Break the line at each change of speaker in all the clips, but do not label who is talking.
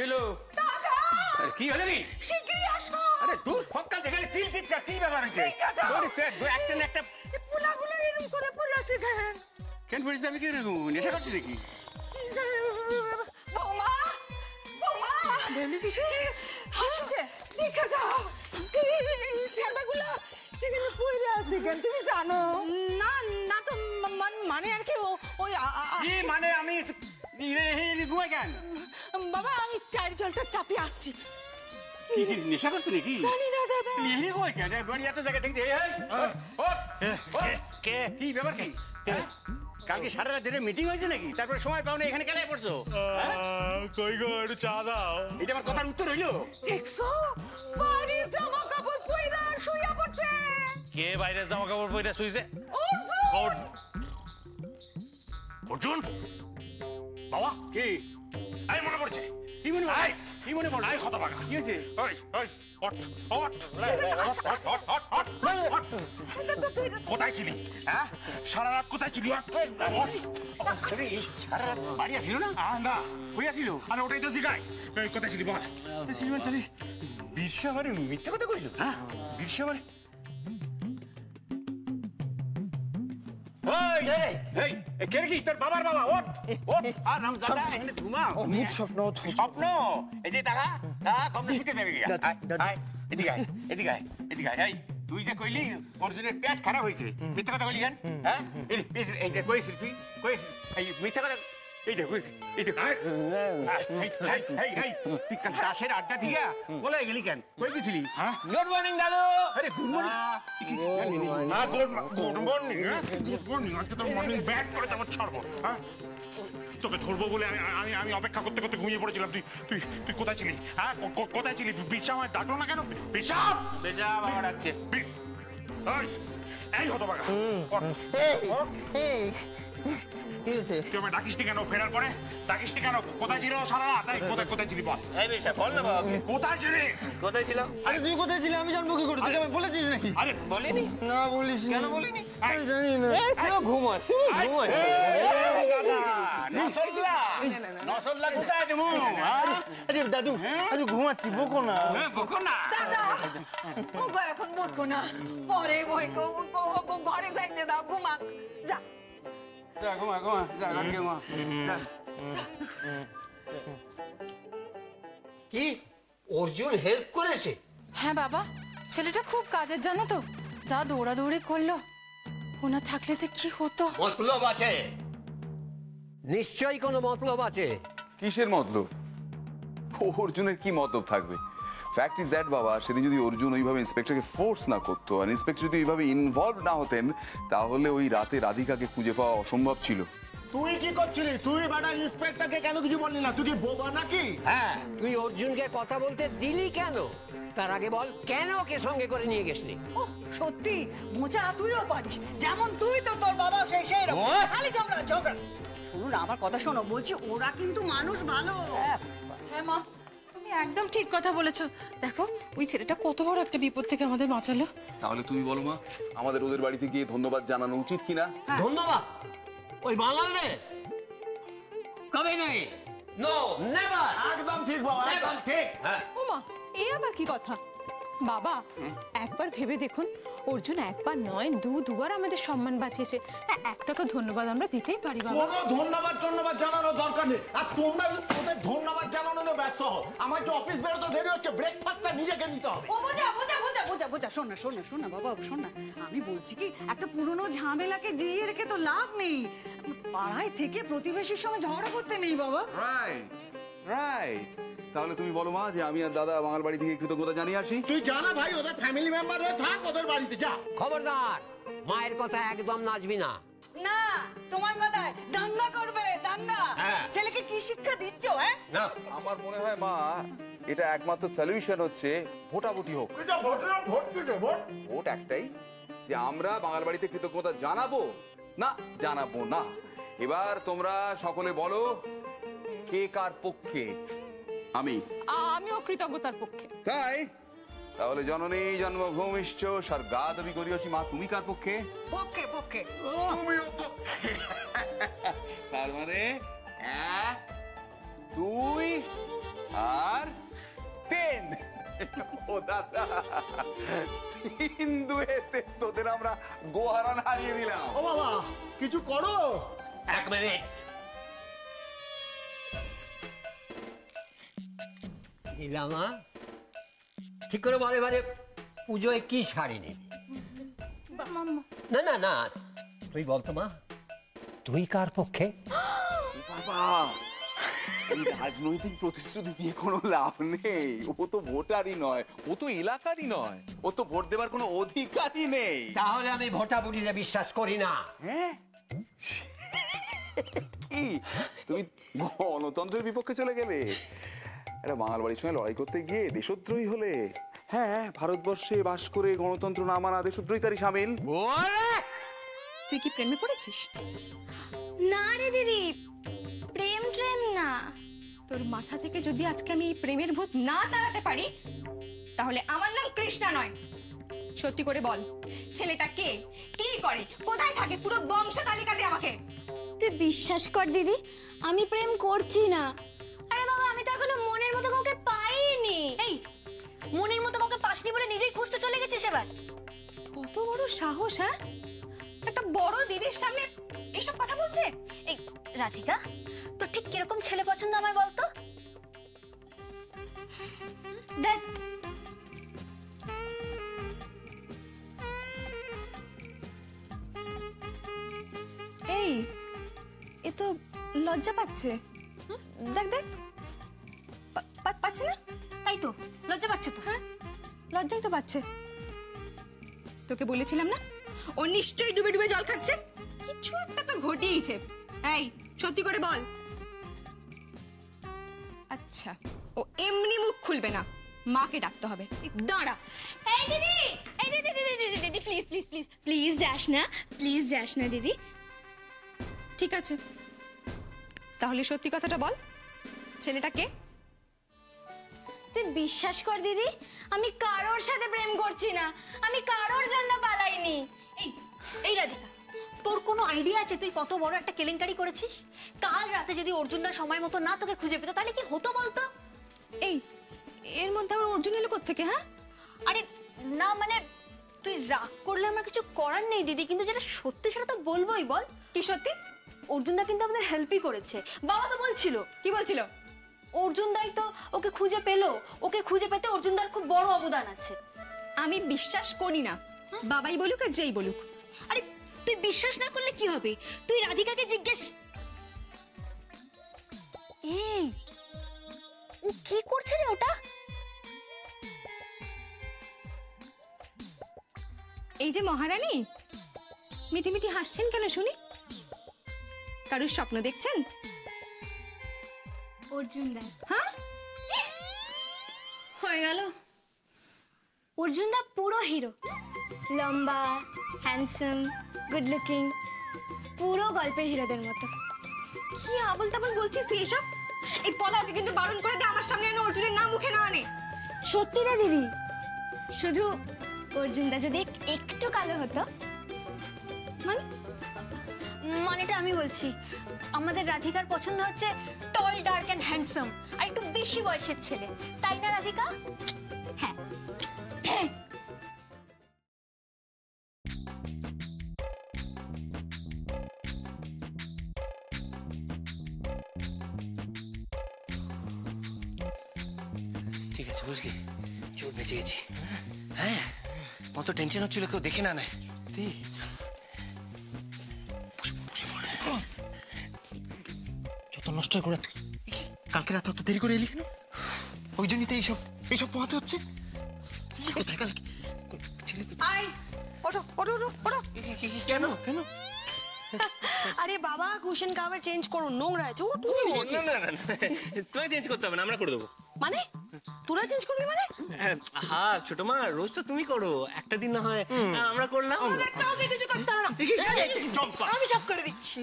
হলো কি হলো কি?
শিগগিরই আসো।
আরে দূর সকাল থেকে সিল চিৎকার কি ব্যাপার হইছে? একটা
পোলাগুলো এরকম করে পড়ে আছে কেন?
কেন পড়িস আমি কি রকম নেশা করছিস নাকি?
বৌমা বৌমা
বেলি কিসে
হাসছে দেখা যাও ছেলেগুলো এখানে পড়ে আছে কেন তুমি জানো?
না না তো মানে আর কি ওই
কি মানে আমি ঘুমাই কেন?
বাবা আমি চায়ের জলটা চাপিয়ে আসছি।
কি নেশা করছিস নাকি?
জানি না দাদা।
লিহি কই কেন? বাড়ি এত জায়গা থেকে কে কি ব্যাপার কি? কালকে সারা রাত ধরে মিটিং হয়েছে নাকি? তারপরে সময় পাও না এখানে কেন পড়ছো?
কই গো একটু চা দাও।
এটা আমার কথার উত্তর হইলো?
দেখছো বাড়ির জামা কাপড় পইরা শুইয়া পড়ছে।
কে বাইরে জামা কাপড় পরে শুইছে?
অর্জুন
অর্জুন বাবা
কি
আই মনে পড়ছে।
কি মনে পড়ে? কি মনে পড়ে?
আই হতভাগা।
কি হয়েছে?
ওই ওই ওঠ ওঠ কোথায় ছিলি? হ্যাঁ সারা রাত কোথায় ছিলি?
সারা রাত বাড়ি আসিল না?
না
কই আসিল?
আরে ওটাই তো জিগাই। কোথায় ছিলি বল?
তো সিলমান তাহলে বিরসা মানে মিথ্যা কথা কইল? হ্যাঁ বিরসা মানে তোর বাবার বাবা ওঠ ওঠ আর নাম দাদা এখানে ঘুমাও।
অদ্ভুত স্বপ্ন
স্বপ্ন এই যে টাকা কম শুতে যাবে গিয়া এদিকে আয় এদিকে আয় এদিকে আয় তুই যে কইলি অর্জুনের পেট খারাপ হয়েছে মিথ্যা কথা কইলি কেন? হ্যাঁ এই যে কইছিস তুই কইছিস এই মিথ্যা কথা এই দেখ এই দেখ তুই কাল তাসের আড্ডা দিয়া বলে গেলি কেন? কই গেছিলি? হ্যাঁ গুড মর্নিং দাদু। আরে গুড মর্নিং
না গুড মর্নিং গুড মর্নিং আজকে তো মর্নিং ব্যাক করে তারপর ছাড়বো। হ্যাঁ তোকে ছড়বো বলে আমি আমি অপেক্ষা করতে করতে ঘুমিয়ে পড়েছিলাম। তুই তুই তুই কোথায় ছিলি? হ্যাঁ কোথায় ছিলি? বিরসা আমায় ডাকলো না কেন? বিরসা
বেজা বাবা ডাকছে।
এই হতভাগা
কি হয়েছে?
তুই আমায় ডাকিসনি কেন? ফেরার পরে ডাকিসনি কেন? কোথায় ছিল সারা রাত? কোথায় কোথায় ছিলি বল?
এই বেশা বল না বাবা
কোথায় ছিলি?
কোথায় ছিল?
আরে তুই কোথায় ছিলি আমি জানবো কি করে? তুই আমায় বলেছিস নাকি?
আরে
বলিনি
না বলিস
কেন বলিনি?
আমি জানি না।
ঘুমাস নসল্লা কোথায় দেবো?
আরে দাদু আমি ঘুমাচ্ছি বকো না।
বকো না
দাদা ওগো এখন বকো না পরে বই ঘরে যাইতে দাও ঘুমাক যা
যা ঘুমা ঘুমা যা ঘুমা
কি অর্জুন হেল্প করেছে?
হ্যাঁ বাবা ছেলেটা খুব কাজের জানো তো, যা দৌড়াদৌড়ি করলো, ওনা থাকলে যে কি হতো।
মতলব আছে, নিশ্চয়ই কোনো মতলব আছে।
কিসের মতলব? অর্জুনের কি মতলব থাকবে? ফ্যাক্ট ইজ দ্যাট বাবা, সেদিন যদি অর্জুন ওইভাবে ইন্সপেক্টরকে ফোর্স না করতো আর ইন্সপেক্টর যদি ওইভাবে ইনভলভ না হতেন তাহলে ওই রাতে রাধিকাকে খুঁজে পাওয়া অসম্ভব ছিল।
তুই কি করছিলি? তুই বাড়া ইন্সপেক্টরকে কেন কিছু বললি না? তুই কি বোবা নাকি?
হ্যাঁ তুই অর্জুনকে কথা বলতে দিলি কেন? তার আগে বল কেন ওকে সঙ্গে করে নিয়ে গেছলি?
ওহ সত্যি বোঝা তুইও পারিস, যেমন তুই তো তোর বাবা সেই রকম খালি ঝগড়া ঝগড়া। শোনো না আমার কথা শোনো, বলছি ওরা কিন্তু মানুষ ভালো।
হ্যাঁ মা তুমি একদম ঠিক কথা বলেছো, দেখো ওই ছেলেটা কত বড় একটা বিপদ থেকে আমাদের বাঁচালো।
তাহলে তুমি বলো মা, আমাদের ওদের বাড়িতে গিয়ে ধন্যবাদ জানানো উচিত কিনা?
ধন্যবাদ ওই বাঙালদের কবে নেই? No never.
একদম ঠিক বাবা, একদম ঠিক।
ওমা এ আবার কি কথা? বাবা একবার ভেবে দেখুন, অর্জুন একবার নয় দুবার আমাদের সম্মান বাঁচিয়েছে, একটা তো ধন্যবাদ আমরা দিতেই পারি বাবা।
কোনো ধন্যবাদ জানানোর দরকার নেই। আর তোমরা ওদের ধন্যবাদ জানানো নিয়ে ব্যস্ত হও। আমার যে অফিস বেরোতে দেরি হচ্ছে, ব্রেকফাস্টটা নিজেকে নিতে হবে।
ও বোঝা শোন না বাবা শোন না, আমি বলছি কি একটা পুরনো ঝামেলাকে জিয়ে রেখে তো লাভ নেই। পাড়ায় থেকে প্রতিবেশীর সঙ্গে ঝগড়া করতে নেই বাবা।
Right right. তাহলে তুমি বলো মা যে আমি আর দাদা বাঙাল বাড়ি থেকে কৃতজ্ঞতা জানিয়ে আসি।
তুই জানা ভাই, ওদের ফ্যামিলি মেম্বার হয়ে থাক, ওদের বাড়িতে যা।
খবরদার মায়ের কথা একদম নাচবি না।
না তোমার কথায় দাঙ্গা করবে দাঙ্গা। ছেলেকে কি শিক্ষা দিচ্ছ?
না
আমার মনে হয় মা এটা একমাত্র সলিউশন হচ্ছে ভোটাভুটি হোক। ভোট একটাই, যে আমরা বাঙাল বাড়িতে কৃতজ্ঞতা জানাবো না জানাবো না। এবার তোমরা সকলে বলো কে কার পক্ষে?
আমিও কৃতজ্ঞতার পক্ষে।
তাই তাহলে জননী জন্মভূমিশ্চ স্বর্গাদপি গরীয়সী। মা তুমি কার পক্ষে?
পক্ষে পক্ষে।
তুমিও পক্ষে। তার মানে 1 2 ও দাদা, 3-2-তে তোদের আমরা গোহারান হারিয়ে দিলাম।
ও বাবা, কিছু করো।
এক মিনিট। ইলামা, ঠিক করে বল এবারে পুজোয় কি শাড়ি নিবি? না না না, তুই বলতো মা, তুই কার পক্ষে?
বাবা, এই রাজনৈতিক প্রতিশ্রুতি দিয়ে কোনো লাভ নেই। ও তো ভোটারই নয়, ও তো এলাকারই নয়, ও তো ভোট দেবার কোনো অধিকারই নেই।
তাহলে আমি ভোটাভুটিতে বিশ্বাস করি না।
হ্যাঁ, কি তুমি গণতন্ত্রের বিপক্ষে চলে গেলে? একটা বাঙাল বাড়ির সঙ্গে লড়াই করতে গিয়ে দেশদ্রোহী হলে? হ্যাঁ, ভারতবর্ষে বাস করে গণতন্ত্র না মানা দেশদ্রোহিতারই সামিল।
তুই কি প্রেমে পড়েছিস?
না রে দিদি, প্রেম ট্রেম না।
তোর মাথা থেকে যদি আজকে আমি এই প্রেমের ভূত না তাড়াতে পারি, তাহলে আমার নাম কৃষ্ণা নয়। সত্যি করে বল, ছেলেটা কে, কি করে, কোথায় থাকে, পুরো বংশ তালিকা দে আমাকে।
তুই বিশ্বাস কর দিদি, আমি প্রেম করছি না। আরে বাবা, আমি তো এখনো মনের মতো কাউকে পাইনি।
এই মনের মতো কাউকে পাসনি বলে নিজেই খুঁজতে চলে গেছিস এবার?
কত বড় সাহস! হ্যাঁ, একটা বড় দিদির সামনে এসব কথা বলছে।
এই রাধিকা, তোর ঠিক কিরকম ছেলে পছন্দ আমায় বলতো? দেখ,
এই এ তো লজ্জা পাচ্ছে। দেখ দেখ, পাচ্ছে না?
তাই তো, লজ্জা পাচ্ছে তো।
হ্যাঁ, লজ্জাই তো পাচ্ছে। তোকে বলেছিলাম না, ও নিশ্চয়ই ডুবে ডুবে জল খাচ্ছে। কিছু একটা তো ঘটিয়েছে। এই, সত্যি করে বল। আচ্ছা, ও এমনি মুখ খুলবে না, মাকে ডাকতে হবে।
দাঁড়া। এই দিদি, এই দিদি দিদি দিদি দিদি, প্লিজ প্লিজ প্লিজ প্লিজ যাস না, প্লিজ যাস না দিদি।
ঠিক আছে, তাহলে সত্যি কথাটা বল, ছেলেটা কে?
তুই বিশ্বাস কর দিদি, আমি কারোর সাথে প্রেম করছি না, আমি কারোর জন্য পালাইনি।
এই এই রাধিকা, তোর কোনো আইডিয়া আছে তুই কত বড় একটা কেলেঙ্কারি করেছিস? কাল রাতে যদি অর্জুনদা সময় মতো না তোকে খুঁজে পেতো তাহলে কি হতো বলতো?
এই, এর মধ্যে আবার অর্জুন এলো কোত্থেকে? হ্যাঁ,
আরে না মানে, তুই রাগ করলে আমার কিছু করার নেই দিদি, কিন্তু যেটা সত্যি সেটা তো বলবোই। বল
কি সত্যি?
অর্জুনদা কিন্তু আমাদের হেল্পই করেছে। বাবা তো বলছিল।
কি বলছিল?
অর্জুনদাই তো ওকে খুঁজে পেলো, ওকে খুঁজে পেতে অর্জুনদার খুব বড় অবদান আছে।
আমি বিশ্বাস করি না, বাবাই বলুক আর যেই বলুক।
আরে তুই বিশ্বাস না করলে কি হবে, তুই রাধিকাকে জিজ্ঞেস। এই, ও কি করছে রে ওটা?
এই যে মহারানী, মিটি মিটি হাসছেন কেন শুনি? কারুর স্বপ্ন দেখছেন?
অর্জুন দা।
হ্যাঁ,
হয়ে গেল। অর্জুন দা পুরো হিরো, লম্বা, হ্যান্ডসাম, গুড লুকিং, পুরো গল্পের হিরোদের মতো।
কি আবল তাবল বলছিস তুই এসব? এই পলাওকে কিন্তু বারণ করে দে আমার সামনে যেন অর্জুনের নাম মুখে না আনে।
সত্যি রে দিদি, শুধু অর্জুনদা যদি একটু কালো হতো।
মানে?
মানেটা আমি বলছি, আমাদের রাধিকার পছন্দ হচ্ছে টল, ডার্ক এন্ড হ্যান্ডসাম, আর একটু বেশি বয়সের ছেলে, তাই না রাধিকা? হ্যাঁ।
ঠিক আছে, বুঝলি, চোট বেঁচে গেছি। হ্যাঁ, কত টেনশন হচ্ছিল কেউ দেখে না নেয়। যত নষ্ট করে তুই কালকে রাতে অত দেরি করে এলি কেন? ওই জন্যই তো এইসব এইসব পোহাতে হচ্ছে। কোথায় কাল ছেলে?
ওঠো ওঠো ওঠো ওঠো।
কেন কেন?
আরে বাবা, কুশন কাভার চেঞ্জ করো, নোংরা আছে।
না না না, তোমায় চেঞ্জ করতে হবে না, আমরা করে দেবো।
মানে তোরা চেঞ্জ করবি মানে?
হ্যাঁ ছোট মা, রোজ তো তুমি করো, একটা দিন না হয় আমরা করলাম।
কাউকে কিছু করতে হবে না, আমি সব করে দিচ্ছি।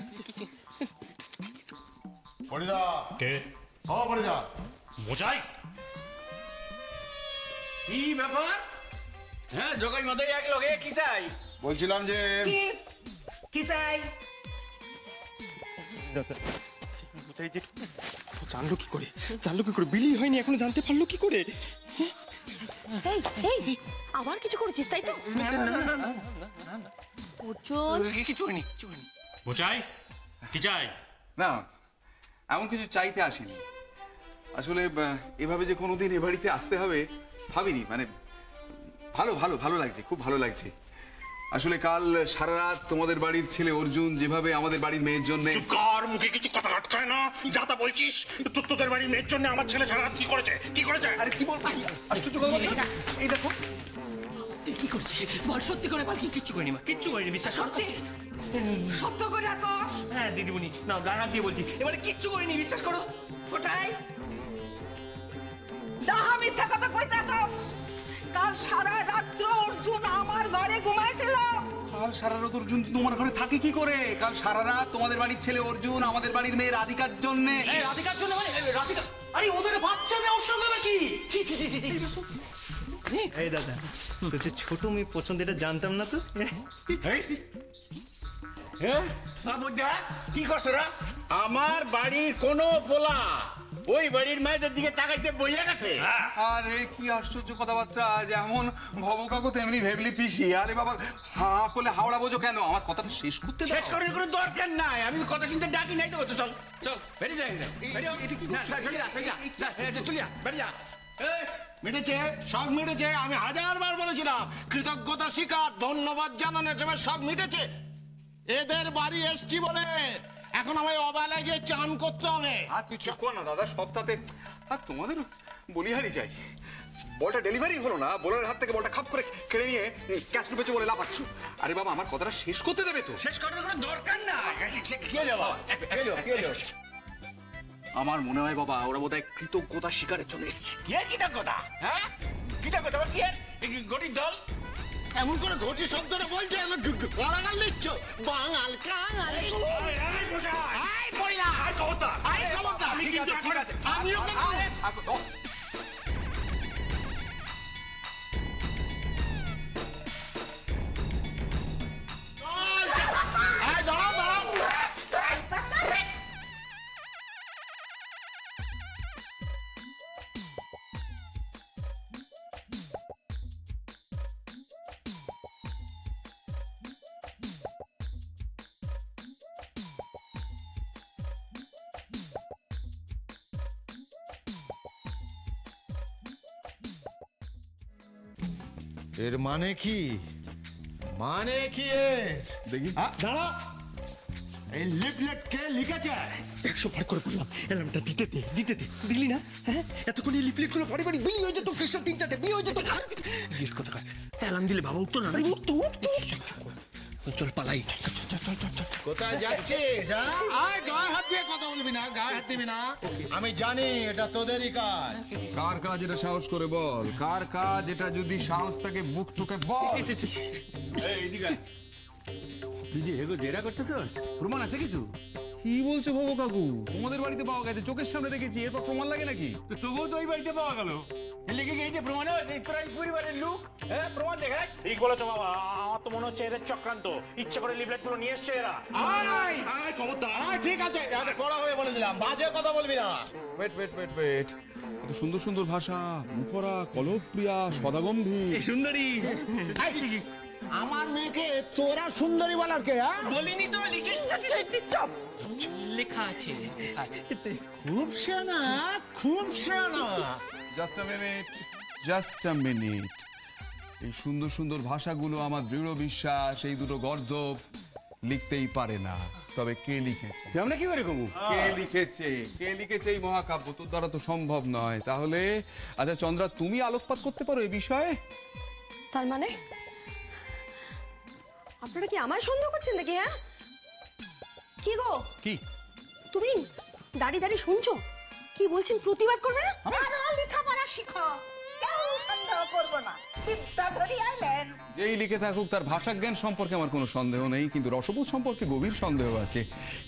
পরিদা
কে?
ও পরিদা,
মশাই,
কি ব্যাপার? হ্যাঁ, জগাই মাদাই এক লগে কি চাই?
বলছিলাম যে
কি চাই?
জানলো কি করে? জানলো কি করে? বিলি হয়নি এখনো, জানতে পারলো কি করে?
এই এই আবার কিছু করেছিস তাই তো অর্জুন
কিছু হয়নি কিছু হয়নি।
বোঝাই কি চাই?
না এমন কিছু চাইতে আসিনি আসলে। এভাবে যে কোনোদিন এ বাড়িতে আসতে হবে ভাবিনি। মানে ভালো ভালো ভালো লাগছে, খুব ভালো লাগছে। আসলে কাল সারা রাত তোমাদের বাড়ির ছেলে অর্জুন যেভাবে আমাদের বাড়ির মেয়ের জন্য
চুপ কর, মুখে কিছু কথা আটকায় না। যা তা বলছিস। তোদের বাড়ির মেয়ের জন্য আমার ছেলে সারা রাত কি করেছে কি করেছে?
আরে কি বল আশ্চর্য কথা বলছিস। এই দেখো
তুই কি করছিস বল, সত্যি করে বল। কিচ্ছু করিনি মা, কিচ্ছু করিনি, বিশ্বাস সত্যি সত্য করে তো। হ্যাঁ দিদিমণি না, গান হাত দিয়ে বলছি, এবারে কিচ্ছু করিনি, বিশ্বাস করো।
ছোটাই দাহা মিথ্যা কথা কইতাছস। কাল সারা রাত্র অর্জুন আমার ঘরে ঘুমাইছিল।
কাল সারা রাত অর্জুন তোমার ঘরে থাকে কি করে? কাল সারা রাত তোমাদের বাড়ির ছেলে অর্জুন আমাদের বাড়ির মেয়ে রাধিকার জন্য।
রাধিকার জন্য মানে রাধিকা? আরে ওদের বাচ্চা নেই ওর সঙ্গে নাকি? ছি ছি ছি ছি।
এই দাদা, তোর যে ছোট মেয়ে পছন্দ এটা জানতাম না তো।
কি করছো রা? আমার বাড়ির কোন পোলা ওই বাড়ির মায়েদের দিকে তাকাইতে বইয়া গেছে।
আরে কি আশ্চর্য কথাবার্তা, যেমন ভব কাকু তেমনি ভেবলি পিসি। আরে বাবা হা করলে হাওড়া বোঝো কেন? আমার কথাটা শেষ করতে দাও।
শেষ করার কোনো দরকার নাই, আমি কথা শুনতে ডাকি নাই তো। চল চল বেরিয়ে যাই।
এটা কি করছো?
মিটেছে, সব মিটেছে। আমি 1000 বার বলেছিলাম কৃতজ্ঞতা স্বীকার, ধন্যবাদ জানানোর সময় সব মিটেছে। এদের বাড়ি এসছি বলে এখন আমায় অবেলায় গিয়ে চান করতে হবে।
আর তুই চুপ কর না দাদা, সপ্তাহে আর তোমাদের বলিহারি চাই। বলটা ডেলিভারি হলো না, বোলারের হাত থেকে বলটা খাপ করে কেড়ে নিয়ে ক্যাচ ডুবেছে বলে লাফাচ্ছ। আরে বাবা আমার কথাটা শেষ করতে দেবে তো?
শেষ করার কোনো দরকার নাই। কি হলো বাবা? কি হলো?
আমার মনে হয় বাবা ওরা বোধহয় কৃতজ্ঞতা স্বীকারের জন্য এসছে।
কি কৃতজ্ঞতা? হ্যাঁ কৃতজ্ঞতা কি আর গটির দল?
এমন করে ঘটি শব্দটা বলছো, গালাগাল দিচ্ছ। বাঙাল কাঙাল। আমিও দাঁড়াও দাঁড়াও। এর মানে কি? মানে কি এর?
দেখি
দাঁড়া, এই লিফলেট কে লিখেছে?
100 বার করে বললাম অ্যালার্মটা দিতে দে, দিতে দে, দিলি না? হ্যাঁ এতক্ষণ এই লিফলেটগুলো বাড়ি বাড়ি বিলি হয়ে যেত, কৃষ্ণ 3-4টে বিয়ে হয়ে যেত। বিয়ের কথা কয়, অ্যালার্ম দিলে বাবা উঠতো না? উঠতো উঠতো। চল পালাই।
কোথায় যাচ্ছিস? আয় গায়ে হাত দিয়ে কথা বলবি না, গায়ে হাত দিবি না। আমি জানি এটা তোদেরই কাজ।
কার কাজ এটা সাহস করে বল? কার কাজ এটা? যদি সাহস থাকে বুক ঠুকে বল।
তুই যে এগো জেরা করতেছস, প্রমাণ আছে কিছু?
কি বলছো ভব কাকু? তোমাদের বাড়িতে পাওয়া গেছে, চোখের সামনে দেখেছি, এরপর প্রমাণ লাগে নাকি?
তো তবুও তো ওই বাড়িতে পাওয়া গেল। লিখে গিয়ে প্রমাণ আছে তোরা এই পরিবারের লোক। হ্যাঁ প্রমাণ দেখাস।
ঠিক বলেছো বাবা, আমার তো মনে হচ্ছে এদের চক্রান্ত। ইচ্ছে করে লিফলেট গুলো নিয়ে এসছে এরা।
ঠিক আছে, পড়া হয়ে বলে দিলাম, বাজে কথা বলবি না।
ওয়েট ওয়েট ওয়েট ওয়েট, এত সুন্দর সুন্দর ভাষা, মুখরা, কলপ্রিয়া, সদাগম্ভীর,
সুন্দরী।
আমার মেয়েকে তোরা সুন্দরী বলার কে?
বলিনি তো, লিখে লেখা আছে।
খুব শানা, খুব শানা।
Just a minute, just a minute. এই সুন্দর সুন্দর ভাষাগুলো আমার দৃঢ় বিশ্বাস এই দুটো গর্দভ লিখতেই পারে না। তবে কে লিখেছে?
আমরা কি করে কমু?
কে লিখেছে? কে লিখেছে এই মহাকাব্য? তোর দ্বারা তো সম্ভব নয়। তাহলে আচ্ছা চন্দ্রা, তুমি আলোকপাত করতে পারো এই বিষয়ে?
তার মানে আপনারা কি আমার সন্দেহ করছেন নাকি? হ্যাঁ কি গো,
কি
তুমি দাঁড়িয়ে দাঁড়িয়ে শুনছো? কি বলছেন? প্রতিবাদ করবে না? আরো লেখাপড়া শিখো, কেউ সন্দেহ করবো না। বিদ্যা ধরি আইলেন।
যেই লিখে থাকুক তার ভাষা জ্ঞান সম্পর্কে আমার কোনো সন্দেহ নেই, কিন্তু রসবোধ সম্পর্কে গভীর সন্দেহ আছে।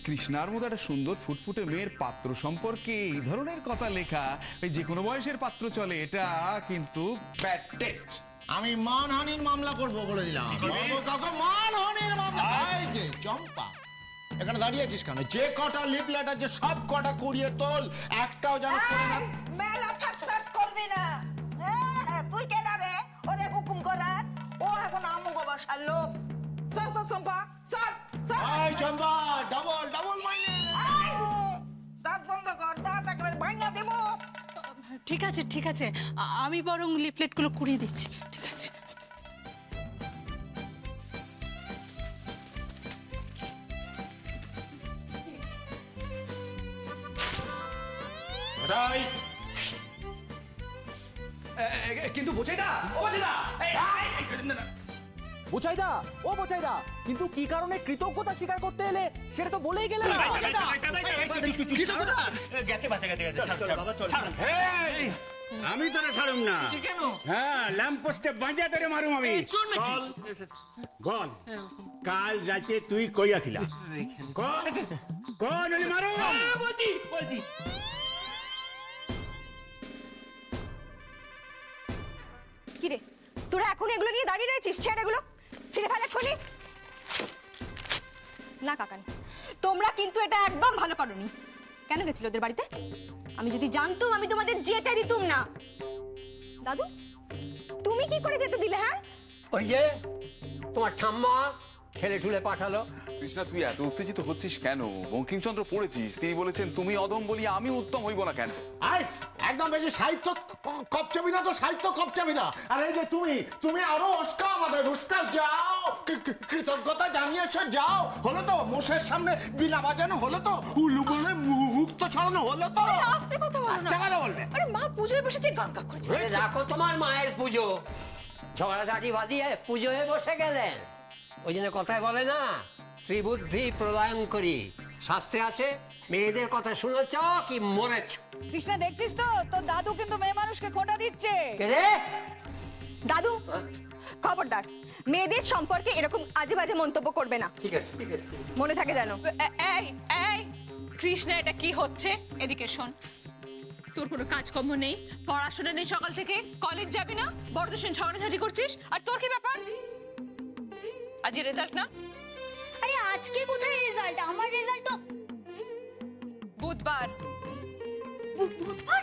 কৃষ্ণার মতো একটা সুন্দর ফুটফুটে মেয়ের পাত্র সম্পর্কে এই ধরনের কথা লেখা, এই যে কোনো বয়সের পাত্র চলে, এটা কিন্তু ব্যাড টেস্ট।
আমি মানহানির মামলা করবো বলে দিলাম। মানহানির মামলা। এই যে চম্পা, এখানে দাঁড়িয়ে আছিস কেন? যে কটা লিফলেট আছে সব কটা কুড়িয়ে তোল, একটাও যেন পড়ে না।
মেলা ফাঁস ফাঁস করবি না। তুই কেনা রে ওরে হুকুম করার? ও এখন আমুগো বাসার লোক। চল তো চম্পা, চল চল।
এই চম্পা, ডাবল ডাবল মাইনে।
দাঁত বন্ধ কর, দাঁত একেবারে ভাঙা দেবো।
ঠিক আছে ঠিক আছে, আমি বরং লিফলেটগুলো কুড়িয়ে দিচ্ছি। ঠিক আছে।
কিন্তু বোঝাইদা, ও বোঝাইদা, বোঝাইদা, ও বোঝাইদা, কিন্তু কি কারণে কৃতজ্ঞতা স্বীকার করতে এলে সেটা তো বলেই গেলে না।
গেছে বাচ্চা গেছে গেছে আমি তোরে ছাড়ুম না। কেন? হ্যাঁ, ল্যাম্প পোস্টে বাঁধিয়া তোরে মারুম আমি। বল, কাল রাতে তুই কই আসিলা? কোন মারো? বলছি বলছি।
কিরে, তোরা এখন এগুলো নিয়ে দাঁড়িয়ে রয়েছিস? ছেড়ে এগুলো, ছেড়ে ফেলে এক্ষুনি। না কাকান, তোমরা কিন্তু এটা একদম ভালো করোনি। কেন গেছিল ওদের বাড়িতে? আমি যদি জানতাম আমি তোমাদের যেতে দিতুম না। দাদু, তুমি কি করে যেতে দিলে? হ্যাঁ,
ওই যে তোমার ঠাম্মা ঠেলে ঠুলে পাঠালো।
কৃষ্ণা, তুই এত উত্তেজিত হচ্ছিস কেন? বঙ্কিমচন্দ্র পড়েছিস, তিনি বলেছেন তুমি অদম বলি আমি উত্তম হইব না কেন?
আই একদম বেশি সাহিত্য কপচাবি না তো, সাহিত্য কপচাবি না। আর এই যে তুমি আরো উস্কা আমাদের উস্কা, যাও কৃতজ্ঞতা জানিয়েছো, যাও। হলো তো মোষের সামনে বিনা বাজানো, হলো তো উলু বলে মুখ তো ছড়ানো, হলো তো।
আস্তে কথা বলো না।
আস্তে কথা বলবে?
আরে মা পুজোয় বসেছে, গান গান করেছে।
রাখো তোমার মায়ের পুজো, ঝগড়াঝাটি বাঁধিয়ে পুজোয় বসে গেলেন। ওই জন্য কথায় বলে না, শ্রী বুদ্ধি প্রদান করি। শাস্ত্রে আছে, মেয়েদের কথা শুনেছ কি মরেছ।
কৃষ্ণা, দেখছিস তো তোর দাদু কিন্তু মেয়ে মানুষকে খোঁটা দিচ্ছে।
দাদু খবরদার, মেয়েদের সম্পর্কে এরকম আজে বাজে মন্তব্য করবে না।
ঠিক আছে ঠিক আছে,
মনে থাকে যেন।
এই এই কৃষ্ণা, এটা কি হচ্ছে? এদিকে শোন, তোর কোনো কাজকর্ম নেই, পড়াশোনা নেই, সকাল থেকে কলেজ যাবি না, বড়দের সঙ্গে ঝগড়াঝাটি করছিস। আর তোর কি ব্যাপার? আজ রেজাল্ট না?
আরে আজকে কোথায় রেজাল্ট? আমার রেজাল্ট তো
বুধবার।
বুধবার?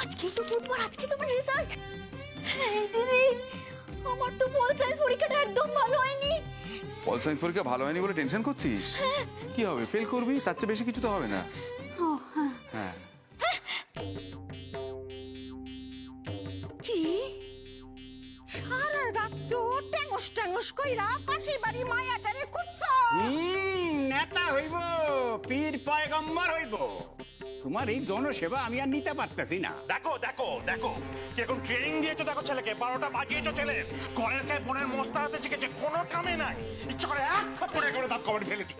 আজকে তো বুধবার, আজকে তোমার রেজাল্ট? হ্যাঁ দিদি, আমার তো পল সায়েন্স পরীক্ষাটা একদম ভালো হয়নি।
পল সায়েন্স পরীক্ষা ভালো হয়নি বলে টেনশন করছিস? কি হবে, ফেল করবি, তার চেয়ে বেশি কিছু তো হবে না। হ্যাঁ।
কি সারা রাত ট্যাঙ্গস ট্যাঙ্গস কইরা পাশের বাড়ি মায়াটারে খুঁজছো?
নেতা হইব, পীর পয়গম্বর হইব। তোমার এই জনসেবা আমি আর নিতে পারতেছি না।
দেখো দেখো দেখো কিরকম ট্রেনিং দিয়েছো, দেখো ছেলেকে 12টা বাজিয়েছো। ছেলে কলের গায়ে বোনের মোস্তারাতে শিখেছে, কোনো কামে নাই। ইচ্ছা করে এক থাপ্পড়ে করে দাঁত কবরে ফেলে দিই।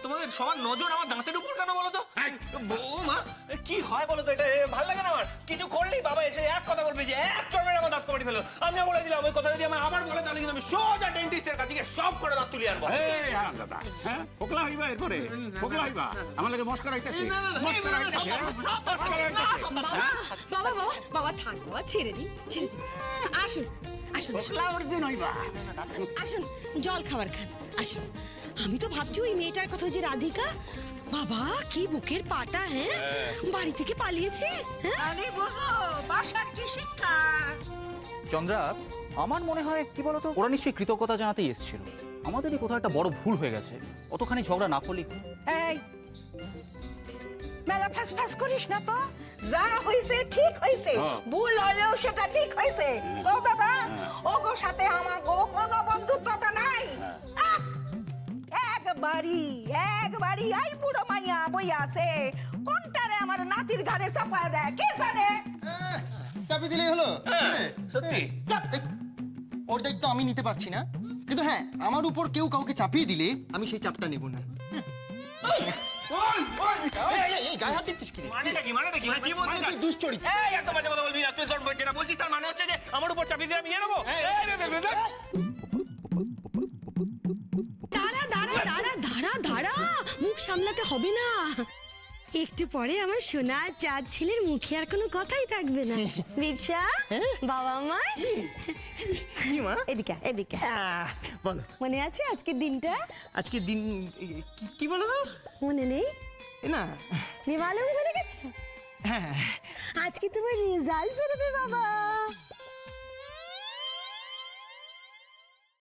তোমাদের সবার নজর আমার দাঁতের উপর কেন বলো তো? বৌমা, কি হয় বলো তো? এটা ভালো লাগে না আমার। কিছু করলেই বাবা এসে এক কথা বলবে যে এক চড়বে আমার দাঁত কবরে ফেলো। আমিও বলে দিলাম, ওই কথা যদি আমি আবার বলে তাহলে কিন্তু আমি সোজা ডেন্টিস্টের কাছে গিয়ে সব করে দাঁত তুলি আনবো।
এই হারামজাদা, হ্যাঁ পোকলা হইবা, এরপরে পোকলা হইবা। আমার লাগে মস্করা হইতাছে, মস্করা হইতাছে।
বাবা বাবা বাবা থাক বাবা, ছেড়ে দিন ছেড়ে দিন। আসুন আসুন আসুন, জল খাবার খান, আসুন। আমি তো ভাবছি ওই মেয়েটার কথা, যে রাধিকা। বাবা কি বুকের পাটা, হ্যাঁ বাড়ি থেকে পালিয়েছে। আরে বসো, বাসার কি শিক্ষা।
চন্দ্রা, আমার মনে হয় কি বলতো, ওরা নিশ্চয়ই কৃতজ্ঞতা জানাতেই এসেছিল। আমাদেরই কোথাও একটা বড় ভুল হয়ে গেছে, অতখানি ঝগড়া না করলেই।
এই মেলা ফ্যাস ফ্যাস করিস না তো, যা হয়েছে ঠিক হয়েছে, ভুল হলেও সেটা ঠিক হয়েছে। ও বাবা, ওগোর সাথে আমার কোনো বন্ধুত্বতা নাই। একবারই এই বুড়ো মাইয়া বই আছে, কোনটারে আমার নাতির ঘরে চাপায় দেয় কে জানে।
চাপি দিলেই হলো, সত্যি। চাপ, ওর দায়িত্ব আমি নিতে পারছি না, কিন্তু হ্যাঁ আমার উপর কেউ কাউকে চাপিয়ে দিলে আমি সেই চাপটা নেব না। গায়ে হাত দিচ্ছিস কি?
মানেটা কি? মানেটা কি? কি বলছিস?
তুই দুশ্চরিত।
এই এত বাজে কথা বলবি না। তুই যেটা বলছিস তার মানে হচ্ছে যে আমার উপর চাপিয়ে দিয়ে আমি নিয়ে নেবো।
দাঁড়া, মুখ সামলাতে হবে না। একটু পরে আমার সোনা চাঁদ ছেলের মুখে আর কোনো কথাই থাকবে না। বিরসা, বাবা মা, এদিকে এদিকে
বলো,
মনে আছে আজকের দিনটা?
আজকে দিন কি বলো তো?
মনে নেই
না,
বেমালুম ভুলে গেছে। আজকে তোমার রেজাল্ট বেরোবে বাবা।